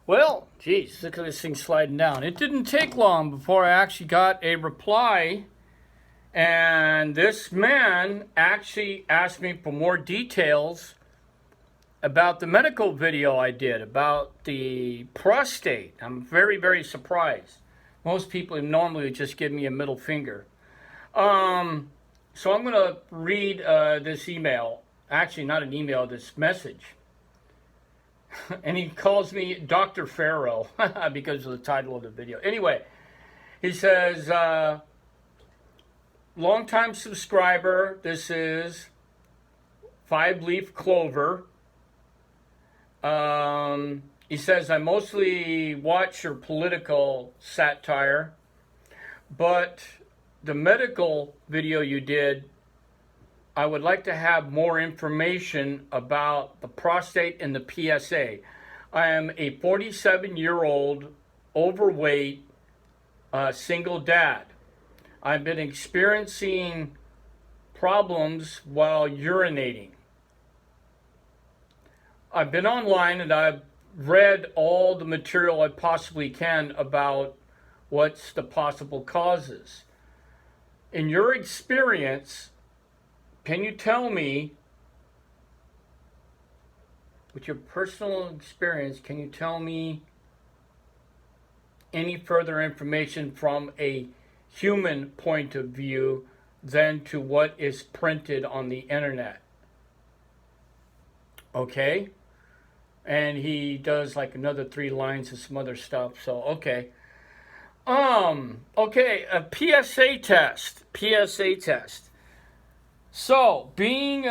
Well, geez, look at this thing sliding down. It didn't take long before I actually got a reply, and this man actually asked me for more details about the medical video I did about the prostate. I'm very, very surprised. Most people normally just give me a middle finger. So I'm going to read this email. Actually, not an email, this message. And he calls me Dr. Pharaoh because of the title of the video. Anyway, he says, longtime subscriber, this is 5-leaf clover. He says, I mostly watch your political satire, but the medical video you did, I would like to have more information about the prostate and the PSA. I am a 47-year-old overweight single dad. I've been experiencing problems while urinating. I've been online and I've read all the material I possibly can about what's the possible causes. In your experience, can you tell me, with your personal experience, can you tell me any further information from a human point of view than to what is printed on the internet? Okay? And he does like another 3 lines of some other stuff, so okay. Okay, a PSA test. So, being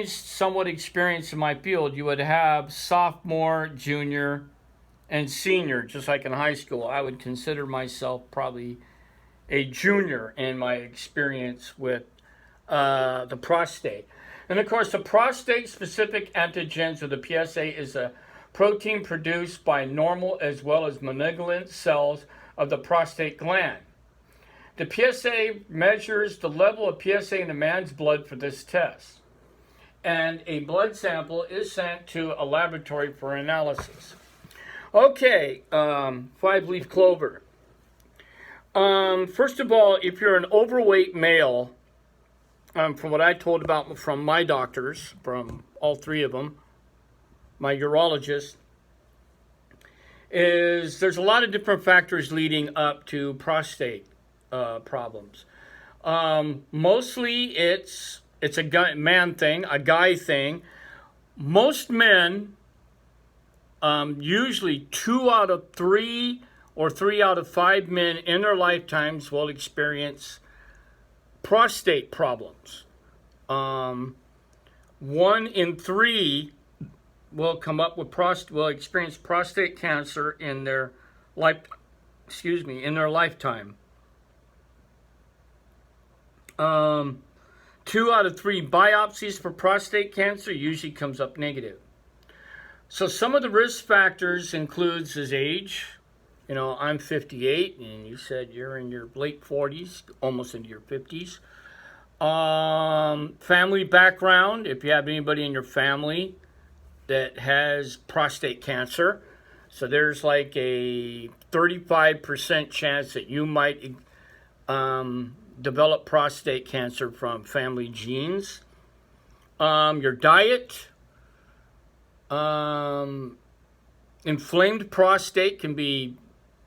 somewhat experienced in my field, you would have sophomore, junior, and senior, just like in high school. I would consider myself probably a junior in my experience with the prostate. And of course, the prostate-specific antigens, or the PSA, is a protein produced by normal as well as malignant cells of the prostate gland. The PSA measures the level of PSA in a man's blood for this test. And a blood sample is sent to a laboratory for analysis. Okay, 5-leaf clover. First of all, if you're an overweight male, from what I told about from my doctors, from all 3 of them, my urologist, is there's a lot of different factors leading up to prostate problems. Mostly it's a man thing, a guy thing. Most men, usually 2 out of 3 or 3 out of 5 men in their lifetimes will experience prostate problems. 1 in 3 will come up with will experience prostate cancer in their lifetime. 2 out of 3 biopsies for prostate cancer usually comes up negative. So some of the risk factors includes his age. You know, I'm 58, and you said you're in your late 40s, almost into your 50s. Family background, if you have anybody in your family that has prostate cancer. So there's like a 35% chance that you might develop prostate cancer from family genes. Your diet. Inflamed prostate can be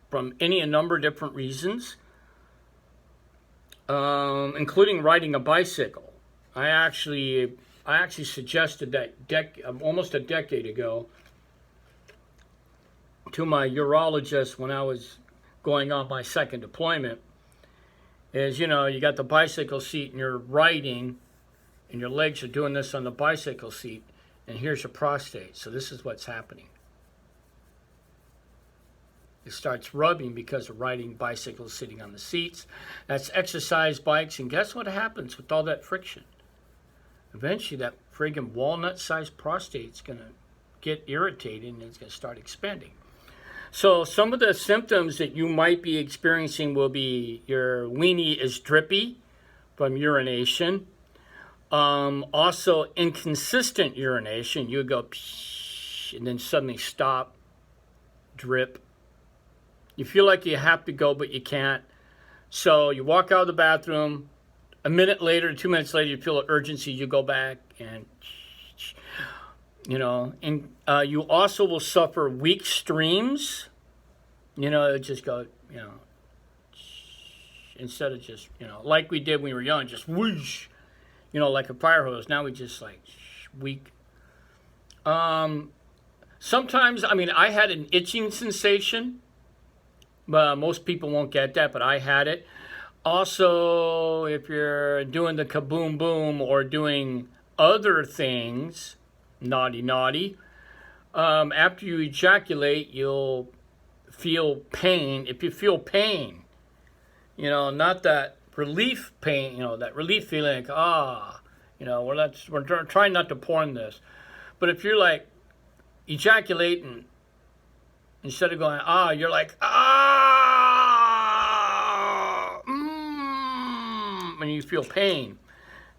from a number of different reasons, including riding a bicycle. I actually suggested that almost a decade ago to my urologist when I was going on my second deployment. Is, you got the bicycle seat and you're riding, and your legs are doing this on the bicycle seat, and here's your prostate. So this is what's happening. It starts rubbing because of riding bicycles, sitting on the seats. That's exercise bikes, and guess what happens with all that friction? Eventually, that friggin' walnut-sized prostate's going to get irritated, and it's going to start expanding. So some of the symptoms that you might be experiencing will be your weenie is drippy from urination. Also, inconsistent urination. You go, psh, and then suddenly stop. drip. You feel like you have to go, but you can't. So you walk out of the bathroom. A minute later, 2 minutes later, you feel an urgency. You go back and, and you also will suffer weak streams. It just go, instead of just, like we did when we were young, just whoosh, like a fire hose. Now we just like weak. Sometimes, I had an itching sensation. Most people won't get that, but I had it. Also, if you're doing the kaboom boom or doing other things, naughty, after you ejaculate, you'll feel pain. If you feel pain, not that relief pain, that relief feeling, we're trying not to porn this. But if you're like ejaculating, instead of going, you're like, when you feel pain,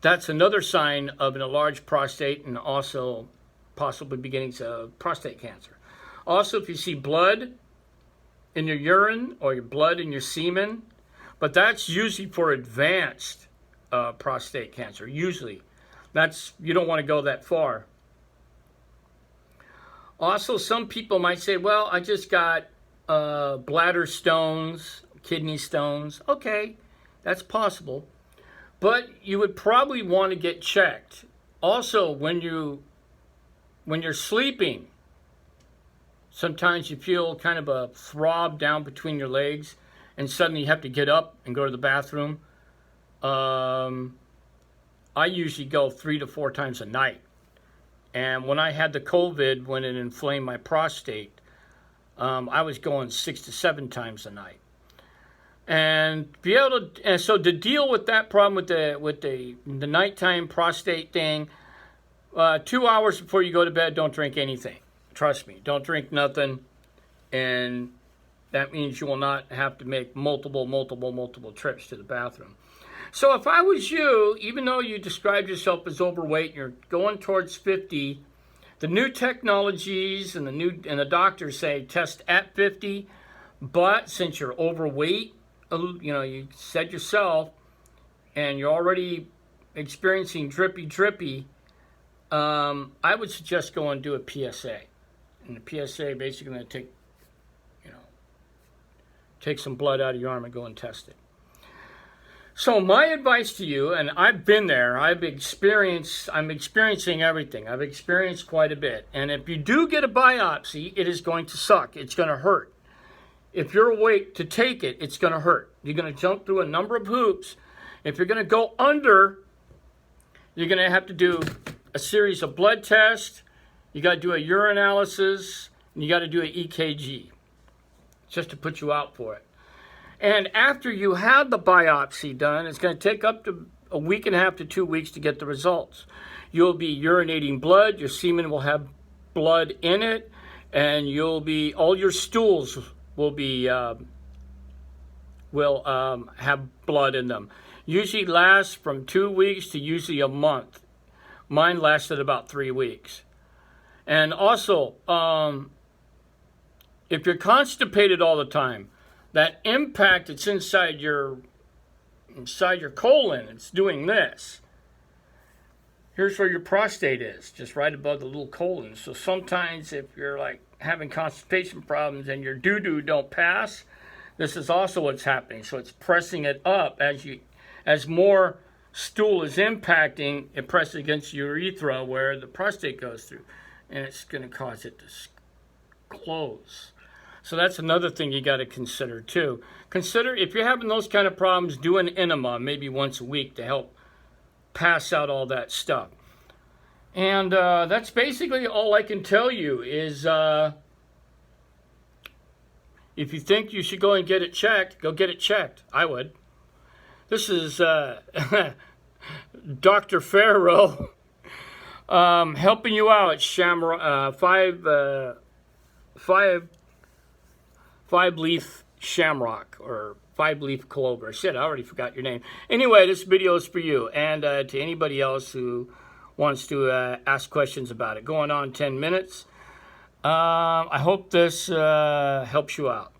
that's another sign of an enlarged prostate and also possibly beginnings of prostate cancer. Also, if you see blood in your urine or your blood in your semen, but that's usually for advanced prostate cancer. Usually, you don't want to go that far. Also, some people might say, well, I just got bladder stones, kidney stones. Okay, that's possible. But you would probably want to get checked. Also, when you're sleeping, sometimes you feel kind of a throb down between your legs, and suddenly you have to get up and go to the bathroom. I usually go 3 to 4 times a night. And when I had the COVID, when it inflamed my prostate, I was going 6 to 7 times a night. And so to deal with that problem with the nighttime prostate thing, 2 hours before you go to bed, don't drink anything. Trust me, don't drink nothing, and that means you will not have to make multiple trips to the bathroom. So if I was you, even though you described yourself as overweight, and you're going towards 50, the new technologies and the doctors say test at 50, but since you're overweight, you said yourself, and you're already experiencing drippy, I would suggest go and do a PSA. And the PSA basically going to take some blood out of your arm and go and test it. So my advice to you, and I've been there, I'm experiencing everything. I've experienced quite a bit. And if you do get a biopsy, it is going to suck. It's going to hurt. If you're awake to take it, it's going to hurt. You're going to jump through a number of hoops. If you're going to go under, you're going to have to do a series of blood tests. You got to do a urinalysis, and you got to do an EKG, just to put you out for it. And after you have the biopsy done, it's going to take up to a week and a half to 2 weeks to get the results. You'll be urinating blood. Your semen will have blood in it, and all your stools will have blood in them. Usually lasts from 2 weeks to usually a month. Mine lasted about 3 weeks. And also, if you're constipated all the time, that impact that's inside your colon, it's doing this. Here's where your prostate is, just right above the little colon. So sometimes if you're like having constipation problems and your doo-doo don't pass, this is also what's happening. So it's pressing it up as more stool is impacting, it presses against your urethra where the prostate goes through, and it's going to cause it to close. So that's another thing you got to consider too. Consider if you're having those kind of problems, do an enema maybe once a week to help pass out all that stuff. And that's basically all I can tell you is if you think you should go and get it checked, go get it checked. I would. This is Dr. Pharaoh helping you out. Five-leaf shamrock or 5-leaf clover. Shit, I already forgot your name. Anyway, this video is for you and to anybody else who wants to ask questions about it. Going on 10 minutes. I hope this helps you out.